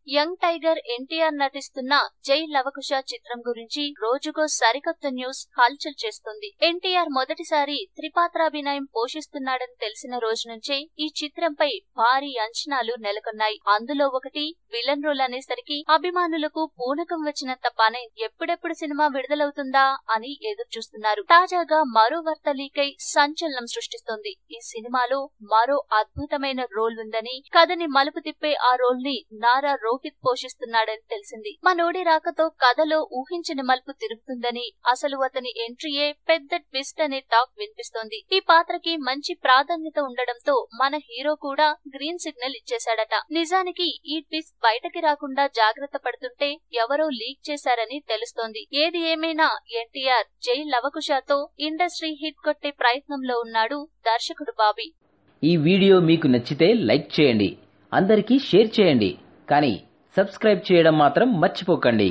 Young tiger NTR నటిస్తున్న జై లవకుశ చిత్రం గురించి రోజుకో సరికొత్త న్యూస్ హల్చల్ చేస్తుంది. ఎన్టీఆర్ మొదటిసారి త్రిపాత్రాభినయం పోషిస్తున్నాడని తెలిసిన రోజు నుంచే ఈ చిత్రంపై భారీ అంచనాలు నెలకొన్నాయి. అందులో ఒకటి విలన్ రోల్ అనేసరికి అభిమానులకు పూనకం వచ్చినంత పనే. ఎప్పుడెప్పుడు సినిమా విడుదలవుతుందా అని ఎదురు చూస్తున్నారు. తాజాగా మరో వార్త లీకై సంచలనం సృష్టిస్తోంది. ఈ సినిమాలో మరో అద్భుతమైన రోల్ ఉందని, కథని మలుపు తిప్పే ఆ రోల్ ని నారా రోహిత్ పోషిస్తున్నాడని తెలిసింది. మనోడి రాకతో కథలో ఊహించిన మలుపు తిరుగుతుందని, అసలు అతని ఎంట్రీయే పెద్ద ట్విస్ట్ అనే టాక్ వినిపిస్తోంది. ఈ పాత్రకి మంచి ప్రాధాన్యత ఉండడంతో మన హీరో కూడా గ్రీన్ సిగ్నల్ ఇచ్చేశాడట. నిజానికి ఈ ట్విస్ట్ బయటకి రాకుండా జాగ్రత్త పడుతుంటే ఎవరో లీక్ చేశారని తెలుస్తోంది. ఏది ఏమైనా ఎన్టీఆర్ జై లవకుశతో ఇండస్ట్రీ హిట్ కొట్టే ప్రయత్నంలో ఉన్నాడు దర్శకుడు బాబీ. ఈ వీడియో మీకు నచ్చితే లైక్ చేయండి, అందరికీ షేర్ చేయండి, కానీ సబ్స్క్రైబ్ చేయడం మాత్రం మర్చిపోకండి.